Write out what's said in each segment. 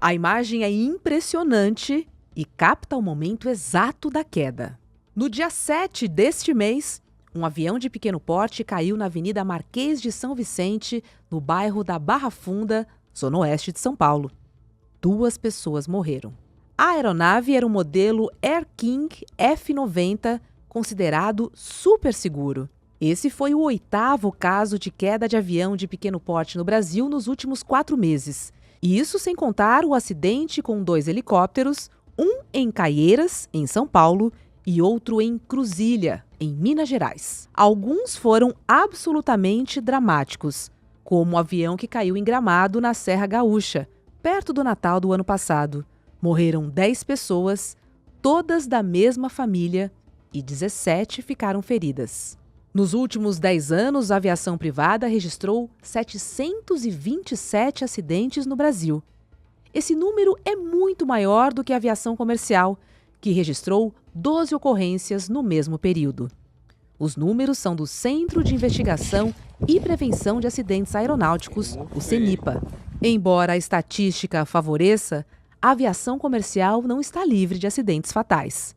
A imagem é impressionante e capta o momento exato da queda. No dia 7 deste mês, um avião de pequeno porte caiu na Avenida Marquês de São Vicente, no bairro da Barra Funda, zona oeste de São Paulo. 2 pessoas morreram. A aeronave era o modelo Air King F90, considerado super seguro. Esse foi o 8º caso de queda de avião de pequeno porte no Brasil nos últimos 4 meses. E isso sem contar o acidente com 2 helicópteros, um em Caieiras, em São Paulo, e outro em Cruzília, em Minas Gerais. Alguns foram absolutamente dramáticos, como o avião que caiu em Gramado, na Serra Gaúcha, perto do Natal do ano passado. Morreram 10 pessoas, todas da mesma família, e 17 ficaram feridas. Nos últimos 10 anos, a aviação privada registrou 727 acidentes no Brasil. Esse número é muito maior do que a aviação comercial, que registrou 12 ocorrências no mesmo período. Os números são do Centro de Investigação e Prevenção de Acidentes Aeronáuticos, o CENIPA. Embora a estatística favoreça, a aviação comercial não está livre de acidentes fatais.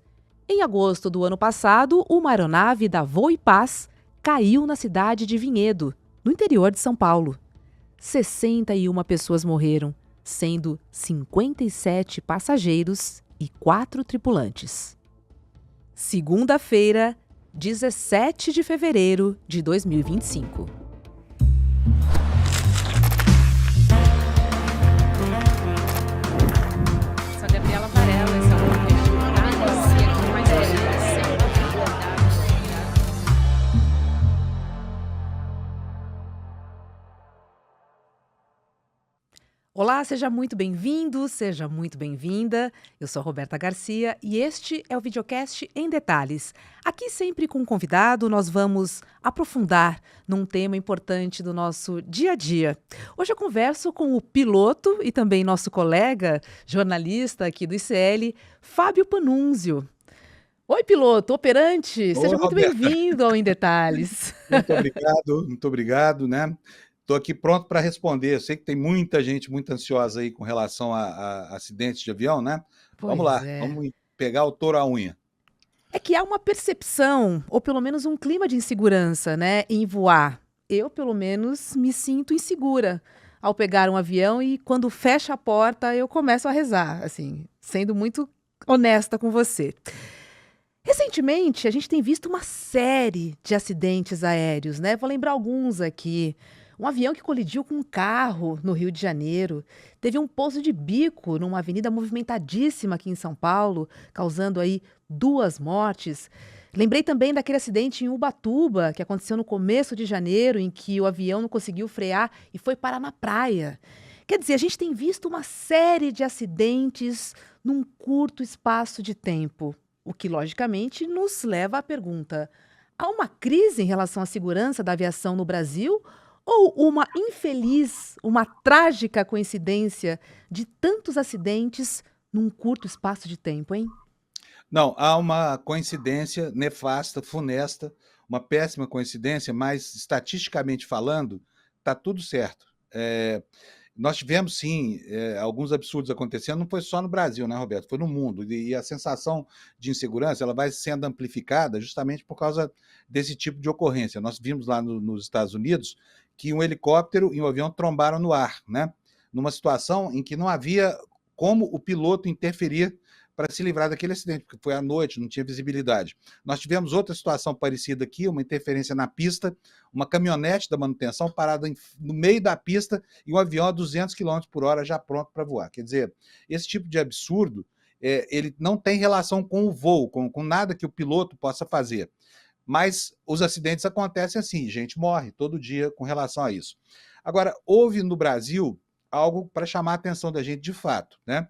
Em agosto do ano passado, uma aeronave da Voo e Paz caiu na cidade de Vinhedo, no interior de São Paulo. 61 pessoas morreram, sendo 57 passageiros e 4 tripulantes. Segunda-feira, 17 de fevereiro de 2025. Sou a Gabriela Varela, esse é o podcast com mais Olá, seja muito bem-vindo, seja muito bem-vinda. Eu sou a Roberta Garcia e este é o videocast em detalhes. Aqui sempre com um convidado, nós vamos aprofundar num tema importante do nosso dia a dia. Hoje eu converso com o piloto e também nosso colega, jornalista aqui do ICL, Fábio Panunzio. Oi, piloto, operante, seja Ô, muito Roberta, bem-vindo ao Em Detalhes. muito obrigado, né? Estou aqui pronto para responder. Eu sei que tem muita gente muito ansiosa aí com relação a acidentes de avião, né? Vamos Pois lá, é. vamos pegar o touro à unha. É que há uma percepção, ou pelo menos um clima de insegurança, né, em voar. Eu, pelo menos, me sinto insegura ao pegar um avião e quando fecha a porta eu começo a rezar, assim, sendo muito honesta com você. Recentemente, a gente tem visto uma série de acidentes aéreos, né? Vou lembrar alguns aqui. Um avião que colidiu com um carro no Rio de Janeiro. Teve um pouso de bico numa avenida movimentadíssima aqui em São Paulo, causando aí 2 mortes. Lembrei também daquele acidente em Ubatuba, que aconteceu no começo de janeiro, em que o avião não conseguiu frear e foi parar na praia. Quer dizer, a gente tem visto uma série de acidentes num curto espaço de tempo. O que, logicamente, nos leva à pergunta: há uma crise em relação à segurança da aviação no Brasil? Ou uma infeliz, uma trágica coincidência de tantos acidentes num curto espaço de tempo, hein? Não, há uma coincidência nefasta, funesta, uma péssima coincidência, mas estatisticamente falando, está tudo certo. Nós tivemos, sim, alguns absurdos acontecendo, não foi só no Brasil, né, Roberto? Foi no mundo. E a sensação de insegurança ela vai sendo amplificada justamente por causa desse tipo de ocorrência. Nós vimos lá nos Estados Unidos que um helicóptero e um avião trombaram no ar, né? Numa situação em que não havia como o piloto interferir para se livrar daquele acidente, porque foi à noite, não tinha visibilidade. Nós tivemos outra situação parecida aqui, uma interferência na pista, uma caminhonete da manutenção parada no meio da pista e um avião a 200 km por hora já pronto para voar. Quer dizer, esse tipo de absurdo, ele não tem relação com o voo, com nada que o piloto possa fazer. Mas os acidentes acontecem assim, gente morre todo dia com relação a isso. Agora, houve no Brasil algo para chamar a atenção da gente de fato, né?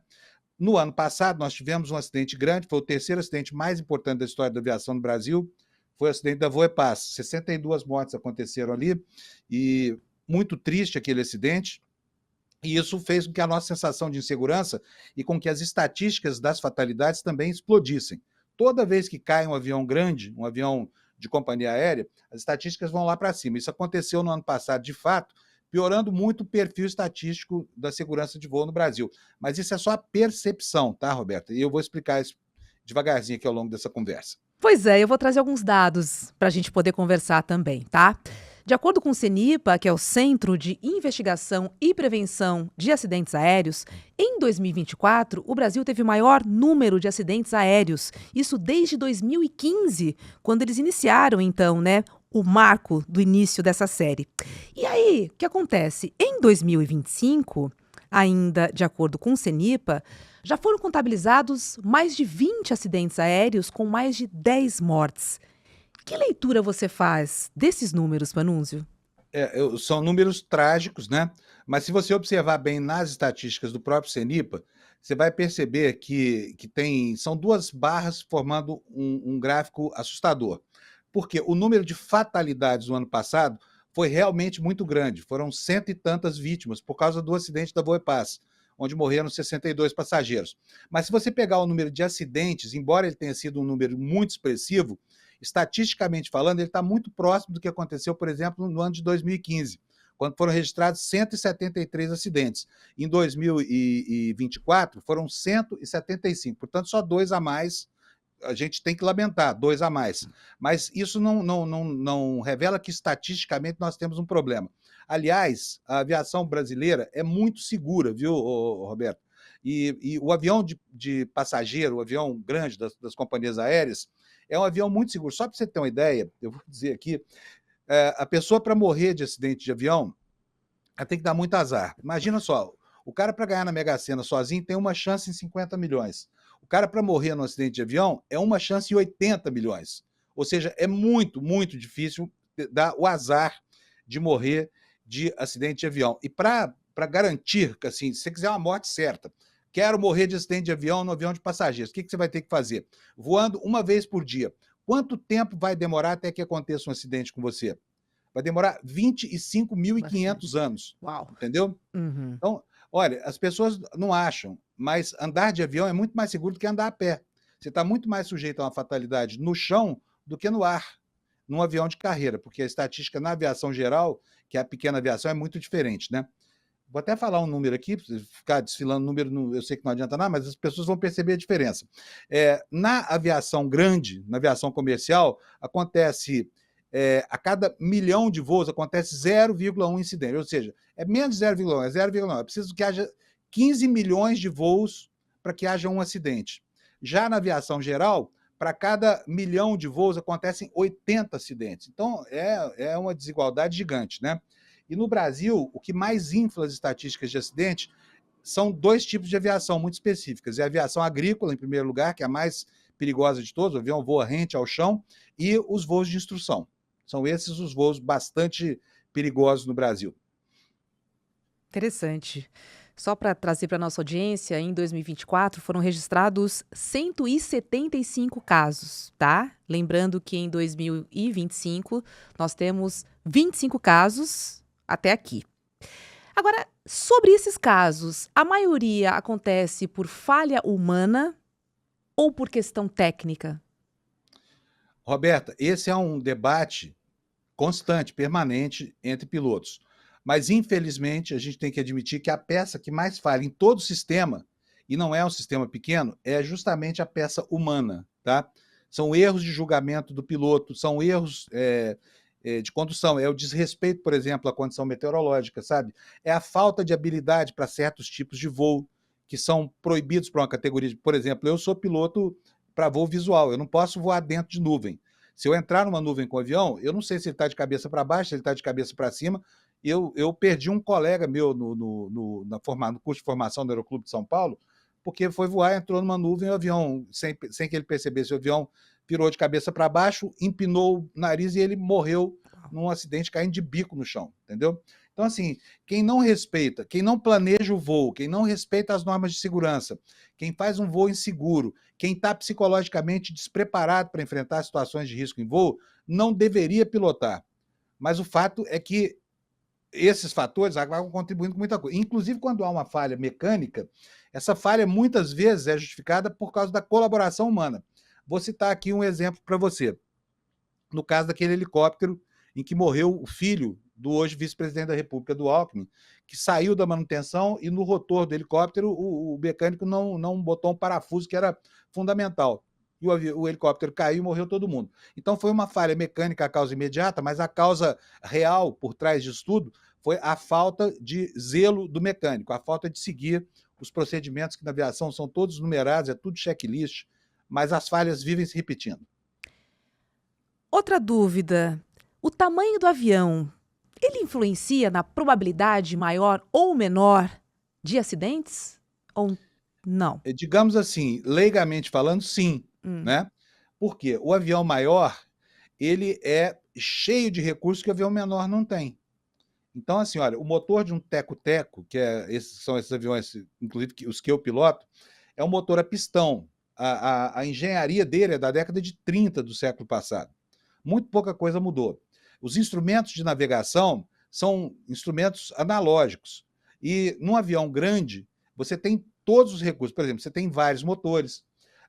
No ano passado, nós tivemos um acidente grande, foi o 3º acidente mais importante da história da aviação no Brasil, foi o acidente da Voo e Paz. 62 mortes aconteceram ali, e muito triste aquele acidente, e isso fez com que a nossa sensação de insegurança e com que as estatísticas das fatalidades também explodissem. Toda vez que cai um avião grande, um avião de companhia aérea, as estatísticas vão lá para cima. Isso aconteceu no ano passado, de fato, piorando muito o perfil estatístico da segurança de voo no Brasil. Mas isso é só a percepção, tá, Roberta? E eu vou explicar isso devagarzinho aqui ao longo dessa conversa. Pois é, eu vou trazer alguns dados para a gente poder conversar também, tá? De acordo com o CENIPA, que é o Centro de Investigação e Prevenção de Acidentes Aéreos, em 2024, o Brasil teve o maior número de acidentes aéreos. Isso desde 2015, quando eles iniciaram, então, né, o marco do início dessa série. E aí, o que acontece? Em 2025, ainda de acordo com o CENIPA, já foram contabilizados mais de 20 acidentes aéreos com mais de 10 mortes. Que leitura você faz desses números, Panunzio? São números trágicos, né? Mas se você observar bem nas estatísticas do próprio CENIPA, você vai perceber que são duas barras formando um gráfico assustador. Porque o número de fatalidades no ano passado foi realmente muito grande. Foram 100 e tantas vítimas por causa do acidente da Voepaz, onde morreram 62 passageiros. Mas se você pegar o número de acidentes, embora ele tenha sido um número muito expressivo, estatisticamente falando, ele está muito próximo do que aconteceu, por exemplo, no ano de 2015, quando foram registrados 173 acidentes. Em 2024, foram 175, portanto, só 2 a mais. A gente tem que lamentar, 2 a mais. Mas isso não revela que, estatisticamente, nós temos um problema. Aliás, a aviação brasileira é muito segura, viu, Roberto? E o avião de passageiro, o avião grande das companhias aéreas, é um avião muito seguro. Só para você ter uma ideia, eu vou dizer aqui, a pessoa, para morrer de acidente de avião, ela tem que dar muito azar. Imagina só, o cara, para ganhar na Mega Sena sozinho, tem uma chance em 50 milhões. O cara, para morrer num acidente de avião, é uma chance em 80 milhões. Ou seja, é muito, muito difícil dar o azar de morrer de acidente de avião. E para garantir, assim, se você quiser uma morte certa, quero morrer de acidente de avião no avião de passageiros, o que você vai ter que fazer? Voando uma vez por dia. Quanto tempo vai demorar até que aconteça um acidente com você? Vai demorar 25.500 anos. Uau! Entendeu? Uhum. Então, olha, as pessoas não acham, mas andar de avião é muito mais seguro do que andar a pé. Você está muito mais sujeito a uma fatalidade no chão do que no ar, num avião de carreira, porque a estatística na aviação geral, que é a pequena aviação, é muito diferente, né? Vou até falar um número aqui, ficar desfilando número, eu sei que não adianta nada, mas as pessoas vão perceber a diferença. Na aviação grande, na aviação comercial, acontece, a cada milhão de voos, acontece 0,1 incidente, ou seja, é menos de 0,1, é 0,1. É preciso que haja 15 milhões de voos para que haja um acidente. Já na aviação geral, para cada milhão de voos, acontecem 80 acidentes. Então, é uma desigualdade gigante, né? E no Brasil, o que mais infla as estatísticas de acidente são 2 tipos de aviação muito específicas. É a aviação agrícola, em primeiro lugar, que é a mais perigosa de todos, o avião voa rente ao chão, e os voos de instrução. São esses os voos bastante perigosos no Brasil. Interessante. Só para trazer para a nossa audiência, em 2024 foram registrados 175 casos, tá? Lembrando que em 2025 nós temos 25 casos até aqui. Agora, sobre esses casos, a maioria acontece por falha humana ou por questão técnica? Roberta, esse é um debate constante, permanente entre pilotos. Mas, infelizmente, a gente tem que admitir que a peça que mais falha em todo o sistema, e não é um sistema pequeno, é justamente a peça humana, tá? São erros de julgamento do piloto, são erros de condução, é o desrespeito, por exemplo, à condição meteorológica, sabe? É a falta de habilidade para certos tipos de voo que são proibidos para uma categoria. Por exemplo, eu sou piloto para voo visual, eu não posso voar dentro de nuvem. Se eu entrar numa nuvem com o avião, eu não sei se ele está de cabeça para baixo, se ele está de cabeça para cima. Eu perdi um colega meu no curso de formação do Aeroclube de São Paulo, porque foi voar, entrou numa nuvem, o avião, sem que ele percebesse, o avião virou de cabeça para baixo, empinou o nariz e ele morreu num acidente caindo de bico no chão, entendeu? Então, assim, quem não respeita, quem não planeja o voo, quem não respeita as normas de segurança, quem faz um voo inseguro, quem está psicologicamente despreparado para enfrentar situações de risco em voo, não deveria pilotar. Mas o fato é que esses fatores acabam contribuindo com muita coisa. Inclusive, quando há uma falha mecânica, essa falha muitas vezes é justificada por causa da colaboração humana. Vou citar aqui um exemplo para você. No caso daquele helicóptero em que morreu o filho do hoje vice-presidente da República, do Alckmin, que saiu da manutenção e no rotor do helicóptero o mecânico não botou um parafuso que era fundamental. E o helicóptero caiu e morreu todo mundo. Então foi uma falha mecânica a causa imediata, mas a causa real por trás disso tudo foi a falta de zelo do mecânico, a falta de seguir os procedimentos que na aviação são todos numerados, é tudo checklist, mas as falhas vivem se repetindo. Outra dúvida: o tamanho do avião, ele influencia na probabilidade maior ou menor de acidentes? Ou não? Digamos assim, leigamente falando, sim, né? Porque o avião maior, ele é cheio de recursos que o avião menor não tem. Então, assim, olha, o motor de um teco-teco, são esses aviões, inclusive os que eu piloto, é um motor a pistão. A engenharia dele é da década de 30 do século passado. Muito pouca coisa mudou. Os instrumentos de navegação são instrumentos analógicos. E num avião grande, você tem todos os recursos. Por exemplo, você tem vários motores.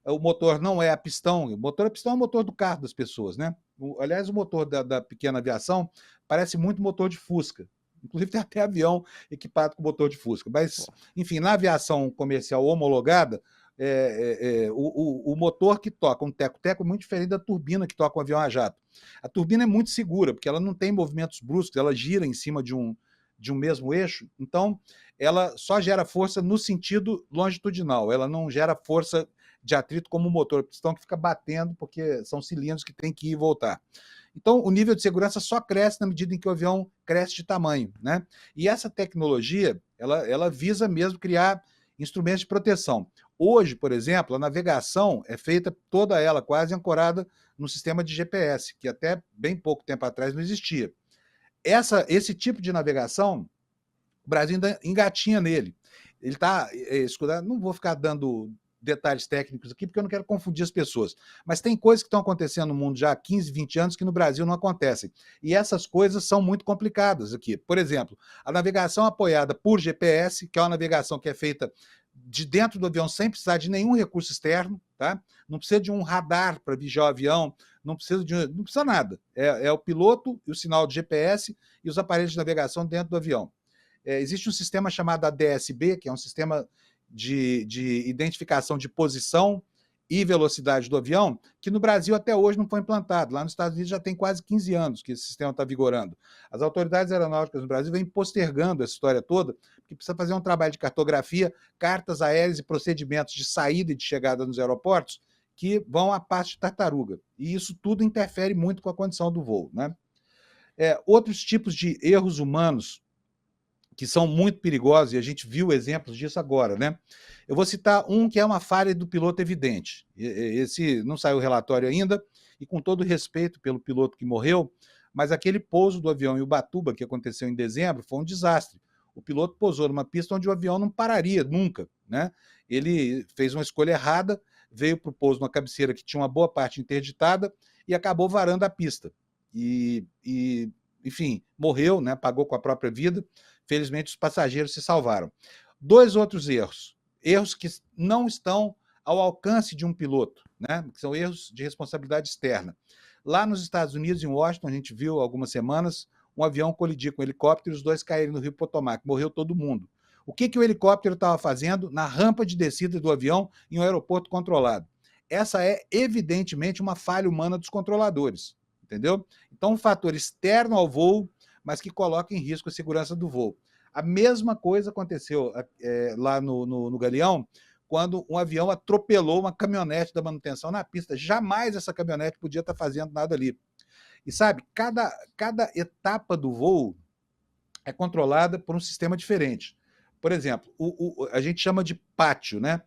O motor não é a pistão. O motor a pistão é o motor do carro das pessoas, né? Aliás, o motor da pequena aviação parece muito motor de Fusca. Inclusive, tem até avião equipado com motor de Fusca. Mas, enfim, na aviação comercial homologada, o motor que toca um teco-teco é muito diferente da turbina que toca um avião a jato. A turbina é muito segura, porque ela não tem movimentos bruscos, ela gira em cima de um mesmo eixo, então ela só gera força no sentido longitudinal, ela não gera força de atrito como o motor a pistão que fica batendo, porque são cilindros que tem que ir e voltar. Então, o nível de segurança só cresce na medida em que o avião cresce de tamanho, né? E essa tecnologia, ela visa mesmo criar instrumentos de proteção. Hoje, por exemplo, a navegação é feita toda ela quase ancorada no sistema de GPS, que até bem pouco tempo atrás não existia. Esse tipo de navegação, o Brasil ainda engatinha nele. Ele está, não vou ficar dando detalhes técnicos aqui, porque eu não quero confundir as pessoas. Mas tem coisas que estão acontecendo no mundo já há 15, 20 anos que no Brasil não acontecem. E essas coisas são muito complicadas aqui. Por exemplo, a navegação apoiada por GPS, que é uma navegação que é feita de dentro do avião sem precisar de nenhum recurso externo, tá? Não precisa de um radar para vigiar o avião, não precisa nada. É o piloto e o sinal de GPS e os aparelhos de navegação dentro do avião. Existe um sistema chamado ADS-B, que é um sistema de identificação de posição e velocidade do avião, que no Brasil até hoje não foi implantado. Lá nos Estados Unidos já tem quase 15 anos que esse sistema está vigorando. As autoridades aeronáuticas no Brasil vêm postergando essa história toda, porque precisa fazer um trabalho de cartografia, cartas aéreas e procedimentos de saída e de chegada nos aeroportos, que vão a passo de tartaruga. E isso tudo interfere muito com a condição do voo, né? Outros tipos de erros humanos que são muito perigosos, e a gente viu exemplos disso agora, né? Eu vou citar um que é uma falha do piloto evidente. Esse não saiu o relatório ainda, e com todo respeito pelo piloto que morreu, mas aquele pouso do avião em Ubatuba, que aconteceu em dezembro, foi um desastre. O piloto pousou numa pista onde o avião não pararia nunca, né? Ele fez uma escolha errada, veio para o pouso numa cabeceira que tinha uma boa parte interditada e acabou varando a pista. Enfim, morreu, né? Pagou com a própria vida. Felizmente, os passageiros se salvaram. 2 outros erros que não estão ao alcance de um piloto, né? Que são erros de responsabilidade externa. Lá nos Estados Unidos, em Washington, a gente viu há algumas semanas um avião colidir com um helicóptero e os dois caíram no Rio Potomac, morreu todo mundo. O que o helicóptero estava fazendo na rampa de descida do avião em um aeroporto controlado? Essa é, evidentemente, uma falha humana dos controladores, entendeu? Então, um fator externo ao voo, mas que coloca em risco a segurança do voo. A mesma coisa aconteceu lá no Galeão, quando um avião atropelou uma caminhonete da manutenção na pista. Jamais essa caminhonete podia estar fazendo nada ali. E sabe, cada etapa do voo é controlada por um sistema diferente. Por exemplo, a gente chama de pátio, né?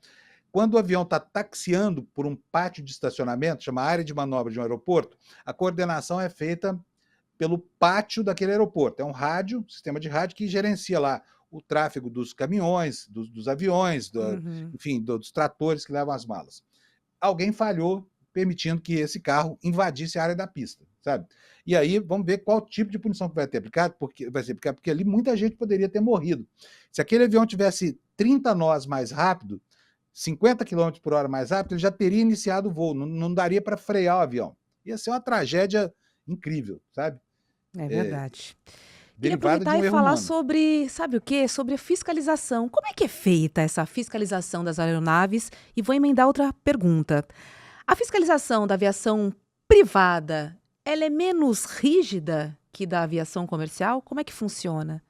Quando o avião está taxiando por um pátio de estacionamento, chama área de manobra de um aeroporto, a coordenação é feita pelo pátio daquele aeroporto. É um rádio, sistema de rádio que gerencia lá o tráfego dos caminhões, dos aviões, enfim, dos tratores que levam as malas. Alguém falhou permitindo que esse carro invadisse a área da pista, sabe? E aí vamos ver qual tipo de punição que vai ser aplicado, porque ali muita gente poderia ter morrido. Se aquele avião tivesse 30 nós mais rápido, 50 km por hora mais rápido, ele já teria iniciado o voo, não daria para frear o avião. Ia ser uma tragédia incrível, sabe? É verdade. Queria derivada de aproveitar um e erro falar humano. sobre, sabe o quê? Sobre a fiscalização. Como é que é feita essa fiscalização das aeronaves? E vou emendar outra pergunta. A fiscalização da aviação privada, ela é menos rígida que da aviação comercial? Como é que funciona?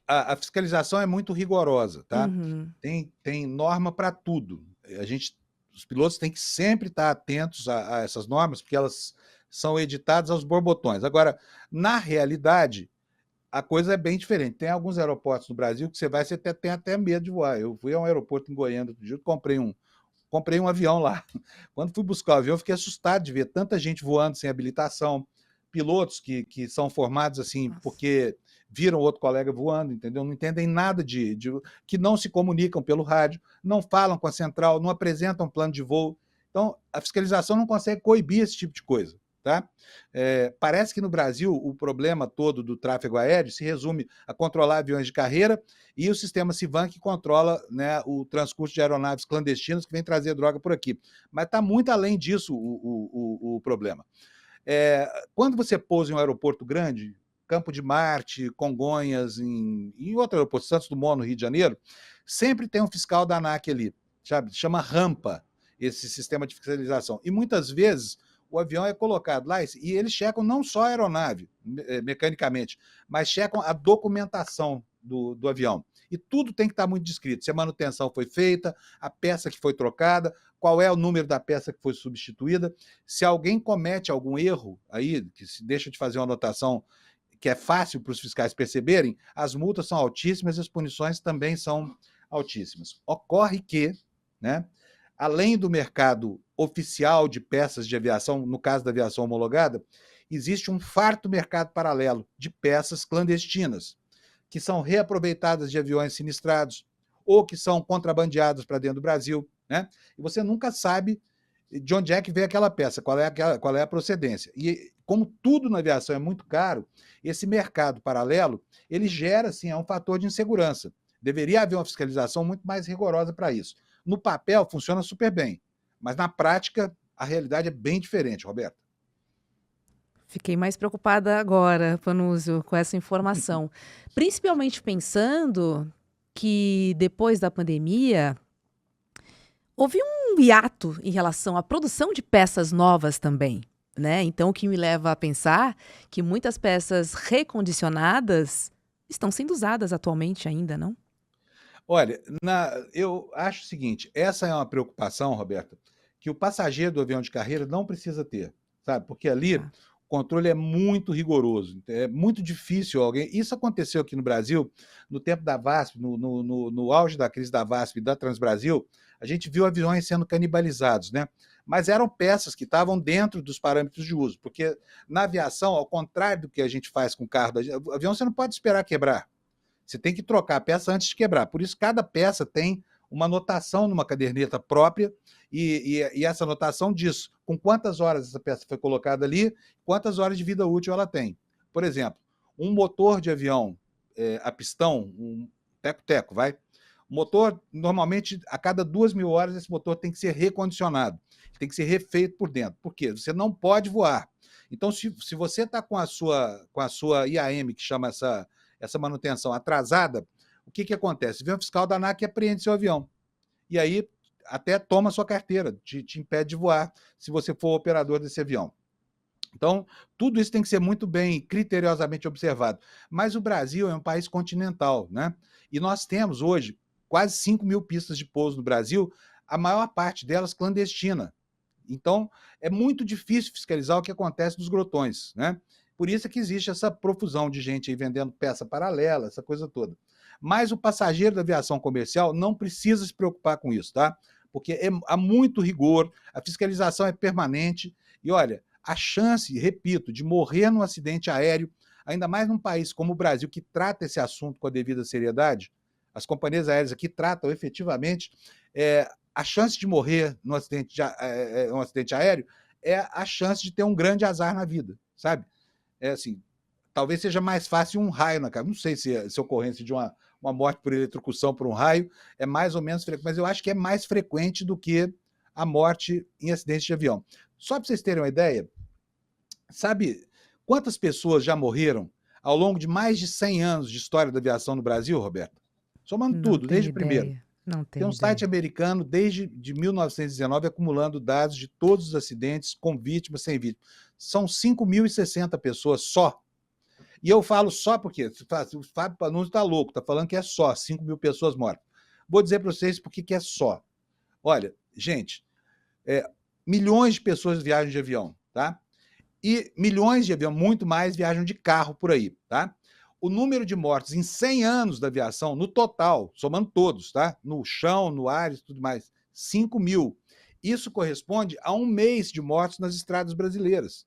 A fiscalização é muito rigorosa, tá? Uhum. Tem norma para tudo. Os pilotos têm que sempre estar atentos a essas normas, porque elas são editadas aos borbotões. Agora, na realidade, a coisa é bem diferente. Tem alguns aeroportos no Brasil que você tem até medo de voar. Eu fui a um aeroporto em Goiânia outro dia, comprei um avião lá. Quando fui buscar o avião, eu fiquei assustado de ver tanta gente voando sem habilitação, pilotos que são formados assim Nossa. porque viram outro colega voando, entendeu? Não entendem nada que não se comunicam pelo rádio, não falam com a central, não apresentam plano de voo. Então, a fiscalização não consegue coibir esse tipo de coisa. Tá? Parece que no Brasil o problema todo do tráfego aéreo se resume a controlar aviões de carreira e o sistema Civan que controla, né, o transcurso de aeronaves clandestinas que vem trazer droga por aqui. Mas está muito além disso o problema. Quando você pousa em um aeroporto grande, Campo de Marte, Congonhas, em outro aeroporto, Santos Dumont, no Rio de Janeiro, sempre tem um fiscal da ANAC ali, sabe? Chama rampa esse sistema de fiscalização. E muitas vezes o avião é colocado lá e eles checam não só a aeronave, mecanicamente, mas checam a documentação do avião. E tudo tem que estar muito descrito. Se a manutenção foi feita, a peça que foi trocada, qual é o número da peça que foi substituída. Se alguém comete algum erro aí, que se deixa de fazer uma anotação que é fácil para os fiscais perceberem, as multas são altíssimas e as punições também são altíssimas. Ocorre que, né, além do mercado oficial de peças de aviação, no caso da aviação homologada, existe um farto mercado paralelo de peças clandestinas, que são reaproveitadas de aviões sinistrados ou que são contrabandeadas para dentro do Brasil, né? E você nunca sabe de onde é que veio aquela peça, qual é a procedência. E como tudo na aviação é muito caro, esse mercado paralelo, ele gera, assim, um fator de insegurança. Deveria haver uma fiscalização muito mais rigorosa para isso. No papel, funciona super bem, mas na prática, a realidade é bem diferente, Roberto. Fiquei mais preocupada agora, Panúzio, com essa informação. Principalmente pensando que depois da pandemia houve um hiato em relação à produção de peças novas também, né? Então, o que me leva a pensar que muitas peças recondicionadas estão sendo usadas atualmente ainda, não? Olha, eu acho o seguinte, essa é uma preocupação, Roberta, que o passageiro do avião de carreira não precisa ter, sabe? Porque ali o Tá. controle é muito rigoroso, é muito difícil alguém... Isso aconteceu aqui no Brasil, no tempo da VASP, no auge da crise da VASP e da Transbrasil, a gente viu aviões sendo canibalizados, né? Mas eram peças que estavam dentro dos parâmetros de uso, porque na aviação, ao contrário do que a gente faz com o carro, o avião você não pode esperar quebrar. Você tem que trocar a peça antes de quebrar. Por isso, cada peça tem uma anotação numa caderneta própria e essa anotação diz com quantas horas essa peça foi colocada ali, quantas horas de vida útil ela tem. Por exemplo, um motor de avião a pistão, um teco-teco, vai? O motor, normalmente, a cada 2.000 horas, esse motor tem que ser recondicionado, tem que ser refeito por dentro. Por quê? Você não pode voar. Então, se você está com a sua IAM, que chama essa manutenção atrasada, o que acontece? Vem o fiscal da ANAC e apreende seu avião. E aí até toma sua carteira, te impede de voar, se você for o operador desse avião. Então, tudo isso tem que ser muito bem criteriosamente observado. Mas o Brasil é um país continental, né? E nós temos hoje quase 5.000 pistas de pouso no Brasil, a maior parte delas clandestina. Então, é muito difícil fiscalizar o que acontece nos grotões, né? Por isso é que existe essa profusão de gente aí vendendo peça paralela, essa coisa toda. Mas o passageiro da aviação comercial não precisa se preocupar com isso, tá? Porque há muito rigor, a fiscalização é permanente. E olha, a chance, repito, de morrer num acidente aéreo, ainda mais num país como o Brasil, que trata esse assunto com a devida seriedade, as companhias aéreas aqui tratam efetivamente, a chance de morrer num acidente aéreo é a chance de ter um grande azar na vida, sabe? Assim, talvez seja mais fácil um raio na cara. Não sei se a ocorrência de uma morte por eletrocução por um raio é mais ou menos frequente, mas eu acho que é mais frequente do que a morte em acidente de avião. Só para vocês terem uma ideia, sabe quantas pessoas já morreram ao longo de mais de 100 anos de história da aviação no Brasil, Roberto? Somando Não tudo, tenho desde o primeiro. ideia. Não Tem tenho um site ideia. americano desde de 1919 acumulando dados de todos os acidentes com vítimas, sem vítimas. São 5.060 pessoas só. E eu falo só porque o Fábio Panunzio está louco, está falando que é só 5.000 pessoas mortas. Vou dizer para vocês por que é só. Olha, gente, milhões de pessoas viajam de avião, tá? E milhões de aviões, muito mais, viajam de carro por aí, tá? O número de mortes em 100 anos da aviação, no total, somando todos, tá? No chão, no ar e tudo mais, 5.000. Isso corresponde a um mês de mortes nas estradas brasileiras,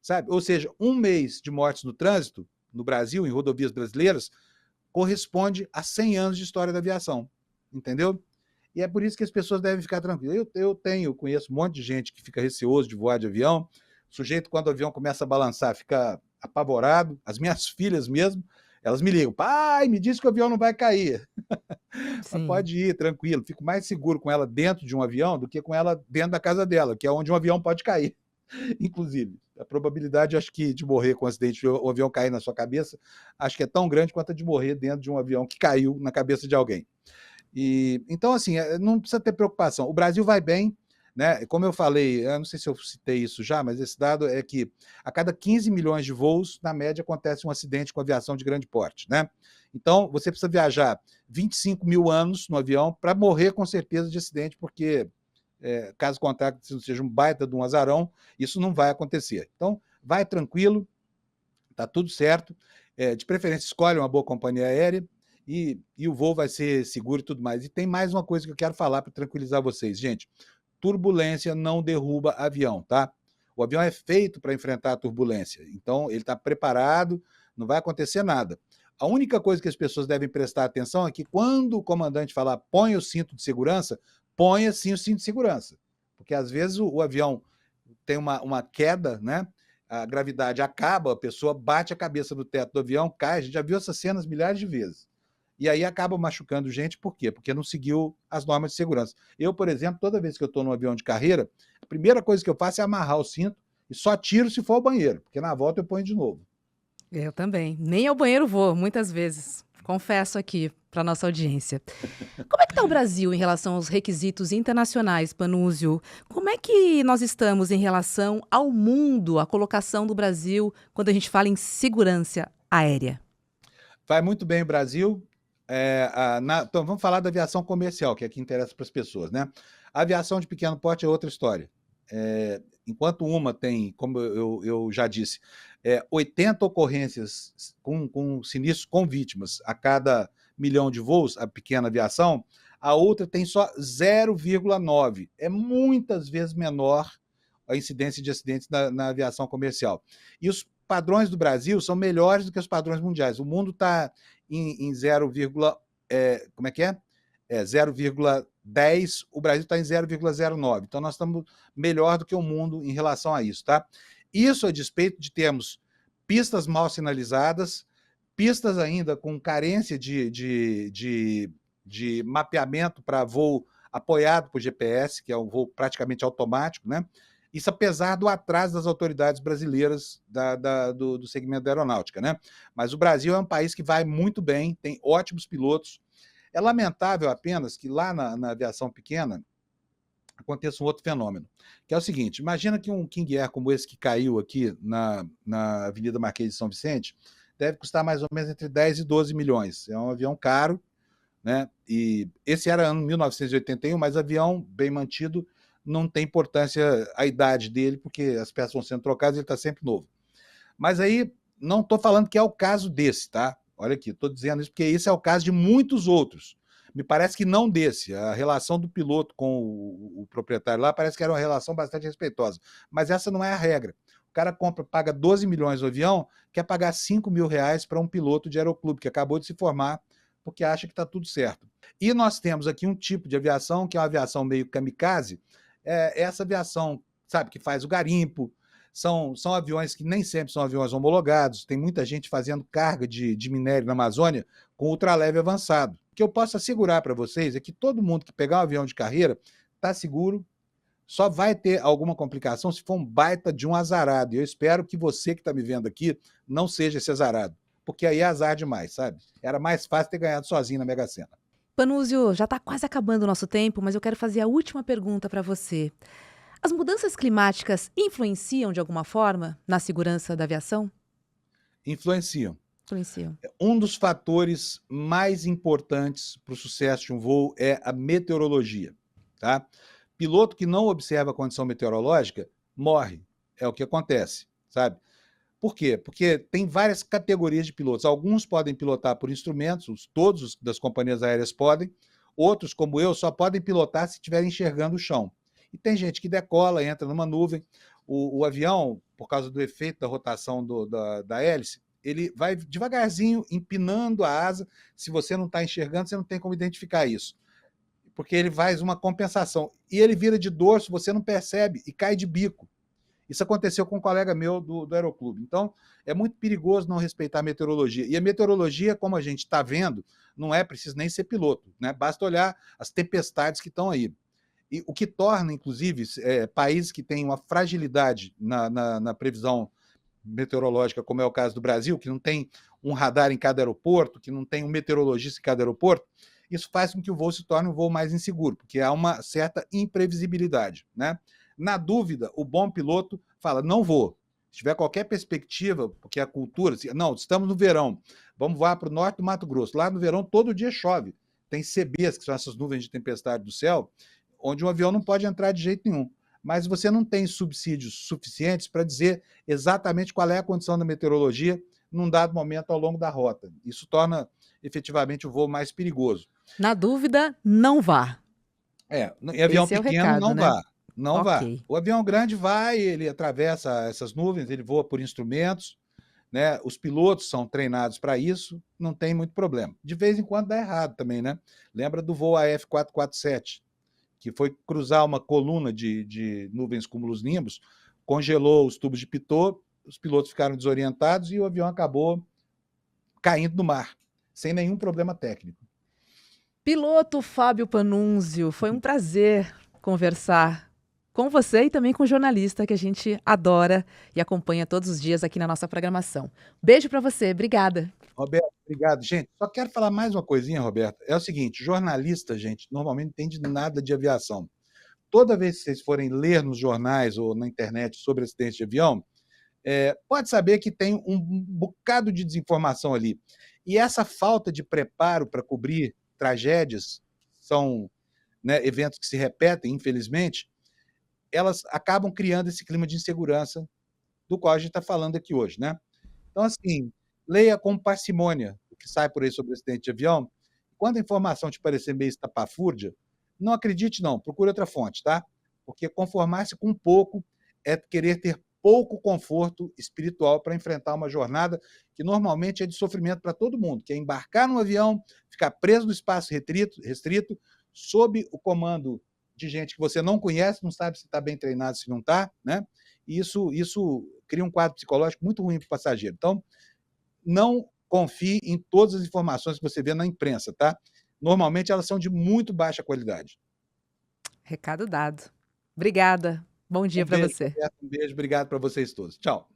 sabe? Ou seja, um mês de mortes no trânsito, no Brasil, em rodovias brasileiras, corresponde a 100 anos de história da aviação, entendeu? E é por isso que as pessoas devem ficar tranquilas. Eu conheço um monte de gente que fica receoso de voar de avião. O sujeito, quando o avião começa a balançar, fica apavorado. As minhas filhas mesmo, elas me ligam, pai, me diz que o avião não vai cair. Mas Sim. pode ir, tranquilo. Fico mais seguro com ela dentro de um avião do que com ela dentro da casa dela, que é onde um avião pode cair. Inclusive, a probabilidade, acho que, de morrer com um acidente, o avião cair na sua cabeça, acho que é tão grande quanto a de morrer dentro de um avião que caiu na cabeça de alguém. Então, assim, não precisa ter preocupação. O Brasil vai bem, né? Como eu falei, eu não sei se eu citei isso já, mas esse dado é que a cada 15 milhões de voos, na média, acontece um acidente com aviação de grande porte, né? Então, você precisa viajar 25 mil anos no avião para morrer com certeza de acidente, porque, caso contrário, se seja um baita de um azarão, isso não vai acontecer. Então, vai tranquilo, tá tudo certo. De preferência, escolhe uma boa companhia aérea, e o voo vai ser seguro e tudo mais. E tem mais uma coisa que eu quero falar para tranquilizar vocês. Gente, turbulência não derruba avião, tá? O avião é feito para enfrentar a turbulência. Então, ele está preparado, não vai acontecer nada. A única coisa que as pessoas devem prestar atenção é que quando o comandante falar põe o cinto de segurança, ponha sim o cinto de segurança. Porque às vezes o avião tem uma queda, né? A gravidade acaba, a pessoa bate a cabeça no teto do avião, cai. A gente já viu essas cenas milhares de vezes. E aí acaba machucando gente, por quê? Porque não seguiu as normas de segurança. Eu, por exemplo, toda vez que eu estou num avião de carreira, a primeira coisa que eu faço é amarrar o cinto e só tiro se for ao banheiro, porque na volta eu ponho de novo. Eu também. Nem ao banheiro vou, muitas vezes. Confesso aqui para nossa audiência. Como é que está o Brasil em relação aos requisitos internacionais, Panúzio? Como é que nós estamos em relação ao mundo, a colocação do Brasil quando a gente fala em segurança aérea? Vai muito bem o Brasil. Então, vamos falar da aviação comercial, que é que interessa para as pessoas, né? A aviação de pequeno porte é outra história. Enquanto uma tem, como eu já disse, 80 ocorrências com sinistros com vítimas a cada milhão de voos, a pequena aviação, a outra tem só 0,9. É muitas vezes menor a incidência de acidentes na aviação comercial. E os padrões do Brasil são melhores do que os padrões mundiais. O mundo está em 0, como é que é? 0,10, o Brasil está em 0,09. Então, nós estamos melhor do que o mundo em relação a isso, tá? Isso a despeito de termos pistas mal sinalizadas, pistas ainda com carência de mapeamento para voo apoiado por GPS, que é um voo praticamente automático, né? Isso apesar do atraso das autoridades brasileiras do segmento da aeronáutica, né? Mas o Brasil é um país que vai muito bem, tem ótimos pilotos. É lamentável apenas que lá na aviação pequena aconteça um outro fenômeno, que é o seguinte: imagina que um King Air como esse que caiu aqui na Avenida Marquês de São Vicente deve custar mais ou menos entre 10 e 12 milhões. É um avião caro, né? E esse era ano 1981, mas avião bem mantido não tem importância a idade dele, porque as peças vão sendo trocadas e ele está sempre novo. Mas aí, não estou falando que é o caso desse, tá? Olha aqui, estou dizendo isso porque esse é o caso de muitos outros. Me parece que não desse. A relação do piloto com o proprietário lá parece que era uma relação bastante respeitosa. Mas essa não é a regra. O cara paga 12 milhões no avião, quer pagar 5 mil reais para um piloto de aeroclube que acabou de se formar porque acha que está tudo certo. E nós temos aqui um tipo de aviação, que é uma aviação meio kamikaze, essa aviação, sabe, que faz o garimpo. São aviões que nem sempre são aviões homologados, tem muita gente fazendo carga de minério na Amazônia com ultraleve avançado. O que eu posso assegurar para vocês é que todo mundo que pegar um avião de carreira está seguro, só vai ter alguma complicação se for um baita de um azarado. E eu espero que você que está me vendo aqui não seja esse azarado. porque aí é azar demais, sabe? Era mais fácil ter ganhado sozinho na Mega Sena. Panúzio, já está quase acabando o nosso tempo, mas eu quero fazer a última pergunta para você. As mudanças climáticas influenciam de alguma forma na segurança da aviação? Influenciam. Influenciam. Um dos fatores mais importantes para o sucesso de um voo é a meteorologia, tá? Piloto que não observa a condição meteorológica morre, é o que acontece, sabe? Por quê? Porque tem várias categorias de pilotos. Alguns podem pilotar por instrumentos, todos das companhias aéreas podem, outros, como eu, só podem pilotar se estiverem enxergando o chão. E tem gente que decola, entra numa nuvem. O avião, por causa do efeito da rotação da hélice, ele vai devagarzinho empinando a asa. Se você não está enxergando, você não tem como identificar isso. Porque ele faz uma compensação. E ele vira de dorso, você não percebe e cai de bico. Isso aconteceu com um colega meu do Aeroclube. Então, é muito perigoso não respeitar a meteorologia. E a meteorologia, como a gente está vendo, não é preciso nem ser piloto, né? Basta olhar as tempestades que estão aí. E o que torna, inclusive, países que têm uma fragilidade na previsão meteorológica, como é o caso do Brasil, que não tem um radar em cada aeroporto, que não tem um meteorologista em cada aeroporto, isso faz com que o voo se torne um voo mais inseguro, porque há uma certa imprevisibilidade, né? Na dúvida, o bom piloto fala, não vou. Se tiver qualquer perspectiva, porque a cultura, não, estamos no verão, vamos voar para o norte do Mato Grosso. Lá no verão, todo dia chove. Tem CBs, que são essas nuvens de tempestade do céu, onde um avião não pode entrar de jeito nenhum. Mas você não tem subsídios suficientes para dizer exatamente qual é a condição da meteorologia num dado momento ao longo da rota. Isso torna, efetivamente, o voo mais perigoso. Na dúvida, não vá. Em avião Esse é o pequeno, recado, não né? vá. Não vá. Ok. O avião grande vai, ele atravessa essas nuvens, ele voa por instrumentos, né? Os pilotos são treinados para isso, não tem muito problema. De vez em quando dá errado também, né? Lembra do voo AF447, que foi cruzar uma coluna de nuvens cumulonimbus, congelou os tubos de pitot, os pilotos ficaram desorientados e o avião acabou caindo no mar, sem nenhum problema técnico. Piloto Fábio Panunzio, foi um prazer conversar com você e também com o jornalista que a gente adora e acompanha todos os dias aqui na nossa programação. Beijo para você, obrigada. Roberto, obrigado. Gente, só quero falar mais uma coisinha, Roberto. É o seguinte, jornalista, gente, normalmente não entende nada de aviação. Toda vez que vocês forem ler nos jornais ou na internet sobre acidentes de avião, pode saber que tem um bocado de desinformação ali. E essa falta de preparo para cobrir tragédias, são, né, eventos que se repetem, infelizmente, elas acabam criando esse clima de insegurança do qual a gente está falando aqui hoje, né? Então, assim, leia com parcimônia o que sai por aí sobre acidente de avião. Quando a informação te parecer meio estapafúrdia, não acredite não, procure outra fonte, tá? Porque conformar-se com pouco é querer ter pouco conforto espiritual para enfrentar uma jornada que normalmente é de sofrimento para todo mundo, que é embarcar num avião, ficar preso no espaço restrito, sob o comando de gente que você não conhece, não sabe se está bem treinado, se não está, né? E isso cria um quadro psicológico muito ruim para o passageiro. Então, não confie em todas as informações que você vê na imprensa, tá? Normalmente elas são de muito baixa qualidade. Recado dado. Obrigada. Bom dia para você. Roberto, um beijo, obrigado para vocês todos. Tchau.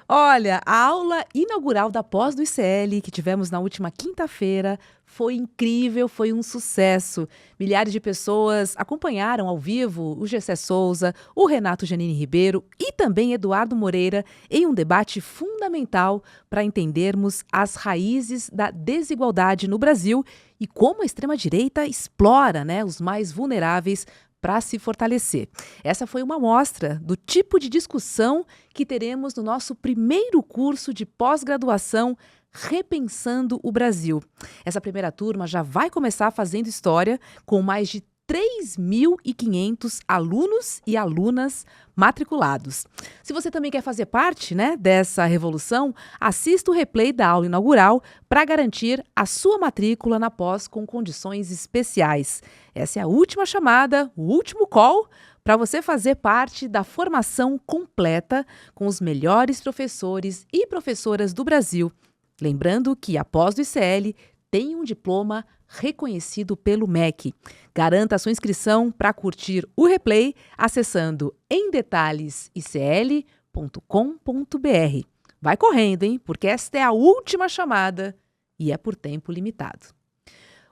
Olha, a aula inaugural da pós do ICL que tivemos na última quinta-feira foi incrível, foi um sucesso. Milhares de pessoas acompanharam ao vivo o Gessé Souza, o Renato Janine Ribeiro e também Eduardo Moreira em um debate fundamental para entendermos as raízes da desigualdade no Brasil e como a extrema-direita explora, né, os mais vulneráveis para se fortalecer. Essa foi uma amostra do tipo de discussão que teremos no nosso primeiro curso de pós-graduação Repensando o Brasil. Essa primeira turma já vai começar fazendo história com mais de 3.500 alunos e alunas matriculados. Se você também quer fazer parte, né, dessa revolução, assista o replay da aula inaugural para garantir a sua matrícula na pós com condições especiais. Essa é a última chamada, o último call para você fazer parte da formação completa com os melhores professores e professoras do Brasil. Lembrando que a pós do ICL tem um diploma reconhecido pelo MEC. Garanta a sua inscrição para curtir o replay acessando emdetalhesicl.com.br. Vai correndo, hein? Porque esta é a última chamada e é por tempo limitado.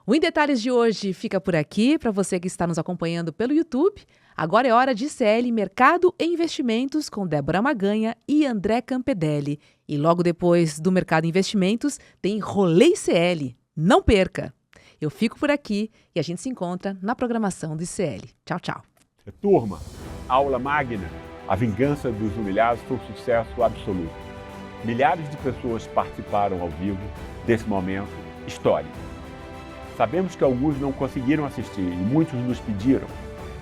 O Em Detalhes de hoje fica por aqui. Para você que está nos acompanhando pelo YouTube, agora é hora de ICL Mercado e Investimentos com Débora Maganha e André Campedelli. E logo depois do Mercado e Investimentos tem Rolê ICL. Não perca! Eu fico por aqui e a gente se encontra na programação do ICL. Tchau, tchau. Turma, aula magna, a vingança dos humilhados foi um sucesso absoluto. Milhares de pessoas participaram ao vivo desse momento histórico. Sabemos que alguns não conseguiram assistir e muitos nos pediram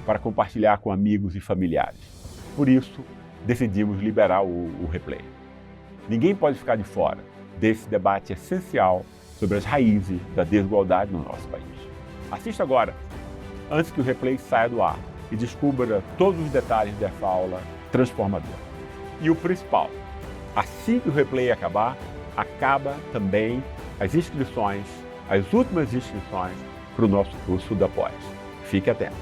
para compartilhar com amigos e familiares. Por isso, decidimos liberar o replay. Ninguém pode ficar de fora desse debate essencial sobre as raízes da desigualdade no nosso país. Assista agora, antes que o replay saia do ar, e descubra todos os detalhes dessa aula transformadora. E o principal, assim que o replay acabar, acaba também as inscrições, as últimas inscrições para o nosso curso da pós. Fique atento.